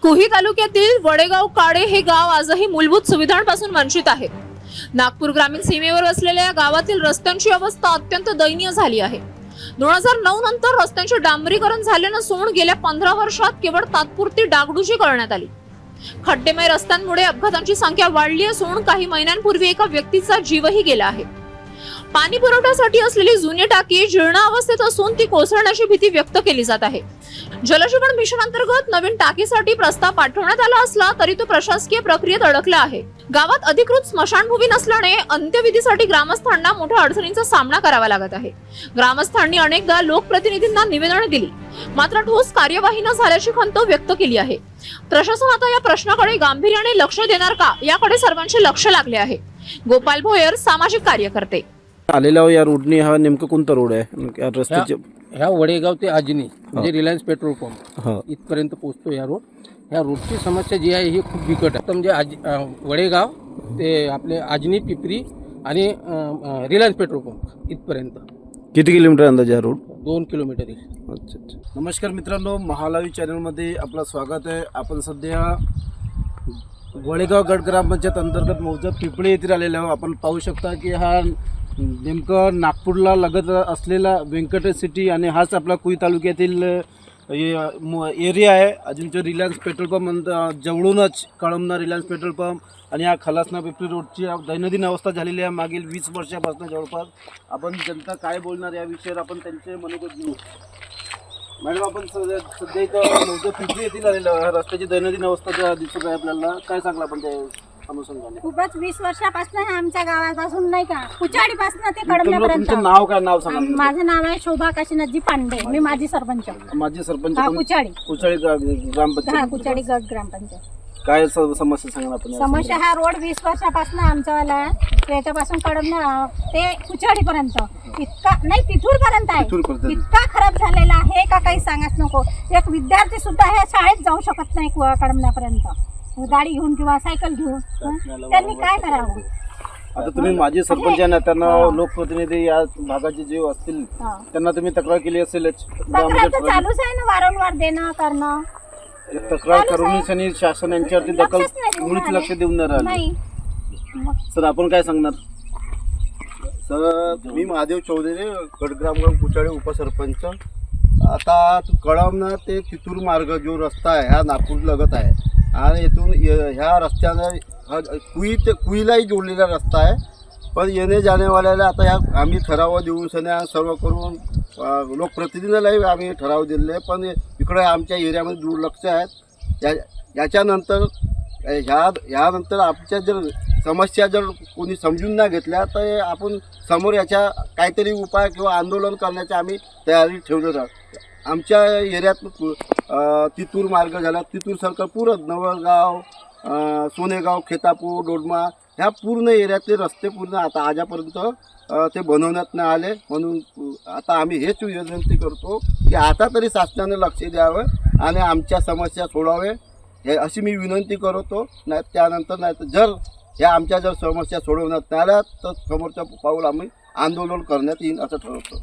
कुही तालुक्यातील वडेगाव काडे हे गाव आजही मूलभूत सुविधांपासून वंचित आहे। नागपूर ग्रामीण सीमेवर असलेल्या या गावातील रस्त्यांची अवस्था अत्यंत दयनीय झाली आहे। 2009 नंतर रस्त्यांचे डांबरीकरण झाले नसून गेल्या 15 वर्षात केवळ तात्पुरती डागडुजी करण्यात आली। खड्डेमय रस्त्यांमुळे अपघातांची संख्या वाढली असून काही महिन्यांपूर्वी एका व्यक्तीचा जीवही गेला आहे। पाणी पुरवठ्यासाठी असलेली जुनी टाकी जीर्ण अवस्थेत असून ती कोसळण्याची भीती व्यक्त केली जात आहे। जलजीवन मिशन अंतर्गत नवीन टाकीसाठी प्रस्ताव पाठवण्यात आला असला तरी तो प्रशासकीय प्रक्रियेत अडकला आहे। गावात अधिकृत स्मशानभूमी नसल्याने अंत्यविधीसाठी ग्रामस्थांना मोठ्या अडचणींचा सामना करावा लागत आहे। ग्रामस्थांनी अनेकदा लोकप्रतिनिधींना निवेदने दिली, मात्र ठोस कार्यवाही न झाल्याची खंत व्यक्त केली आहे। प्रशासन आता या प्रश्नाकडे गांभीर्याने लक्ष देणार का, याकडे सर्वांचे लक्ष लागले आहे। गोपाल भोयर, सामाजिक कार्यकर्ते। आलेला या रोडनी हा नेमकं कोणता रोड आहे रस्त्याचे? ह्या वडेगाव ते आजनी म्हणजे रिलायन्स पेट्रोल पंप इथपर्यंत पोहोचतो या रोड। ह्या रोडची समस्या जी आहे ही खूप बिकट आहे। म्हणजे वडेगाव ते आपले आजनी, पिपरी आणि रिलायन्स पेट्रोल पंप इथपर्यंत किती किलोमीटर अंदाजे हा रोड? 2 किलोमीटर आहे। अच्छा अच्छा। नमस्कार मित्रांनो, महालावी चॅनलमध्ये आपलं स्वागत आहे। आपण सध्या वडेगाव गट ग्रामपंचायत अंतर्गत मौजा पिपळी येथे आलेलो आहोत। आपण पाहू शकता की हा नेमकं नागपूरला लगत असलेला व्यंकटेश सिटी आणि हाच आपला कुई तालुक्यातील एरिया आहे। अजूनच्या रिलायन्स पेट्रोल पंप जवळूनच कळमना रिलायन्स पेट्रोल पंप आणि हा खलासना पिपरी रोडची दैनंदिन अवस्था झालेली आहे मागील 20 वर्षापासून जवळपास। आपण जनता काय बोलणार या विषयावर आपण त्यांचे मनोगत घेऊ। मॅडम, आपण सध्या इथं मौजा पिपरी येथील आलेलो आहे। रस्त्याची दैनंदिन अवस्था दिसत आहे आपल्याला, काय सांगला आपण त्या अनुषंगाने? खूपच 20 वर्षापासून आमच्या गावापासून नाही का कुचाडीपासून ते कडमण्यापर्यंत। तुमचं नाव काय? नाव सांगा। माझं नाव आहे शोभा काशीनाथजी पांडे, मी माजी सरपंच। माजी सरपंच कुचाडी ग्रामपंचायत। कुचाडी गट ग्रामपंचायत। काय समस्या सांगा आपण? समस्या हा रोड 20 वर्षापासून आमच्यावाला आहे। त्याच्यापासून कडमना ते कुचाडीपर्यंत इतका नाही, तिथूरपर्यंत आहे। इतका खराब झालेला आहे का काही सांगाच नको। एक विद्यार्थी सुद्धा हे शाळेत जाऊ शकत नाही कडमण्यापर्यंत, गाडी घेऊन किंवा सायकल घेऊन। त्यांनी काय करावं? आता तुम्ही माजी सरपंच आहे, त्यांना लोकप्रतिनिधी या भागाचे जे असतील त्यांना तुम्ही तक्रार केली असेलच? तक्रार तर चालूच आहे ना, वारंवार देणं करणं। तक्रार करूनच आणि शासन यांच्यावरती दखल मुळीच लक्ष देऊन न राहिले। सर, आपण काय सांगणार? सर, मी महादेव चौधरी, गडग्रामगाव कुचाडी उपसरपंच। आता कळमना ते तितूर मार्ग जो रस्ता आहे हा नागपूर लगत आहे आणि इथून ह्या रस्त्यानं कुईलाही जोडलेला रस्ता आहे। पण येणे जाणेवाल्याला आता ह्या आम्ही ठराव देऊन सर्व करून लोकप्रतिनिधीलाही आम्ही ठराव दिले, पण इकडे आमच्या एरियामध्ये दुर्लक्ष आहेत। याच्यानंतर ह्यानंतर आमच्या जर समस्या जर कोणी समजून नाही घेतल्या तर आपण समोर याच्या काहीतरी उपाय किंवा आंदोलन करण्याची आम्ही तयारी ठेवलेली आहे। आमच्या एरियात तितूर मार्ग झाला, तितूर सर्कल पूर्ण नवगाव, सोनेगाव, खेतापूर, डोडमा ह्या पूर्ण एरियातले रस्ते पूर्ण आता आजपर्यंत ते बनवण्यात नाही आले। म्हणून आता आम्ही हेच विनंती करतो की आता तरी शासनाने लक्ष द्यावं आणि आमच्या समस्या सोडावे, हे अशी मी विनंती करतो। नाही त्यानंतर नाही तर जर ह्या आमच्या जर समस्या सोडवण्यात नाही आल्या तर समोरचं पाऊल आम्ही आंदोलन करण्यात येईल असं ठरवतो।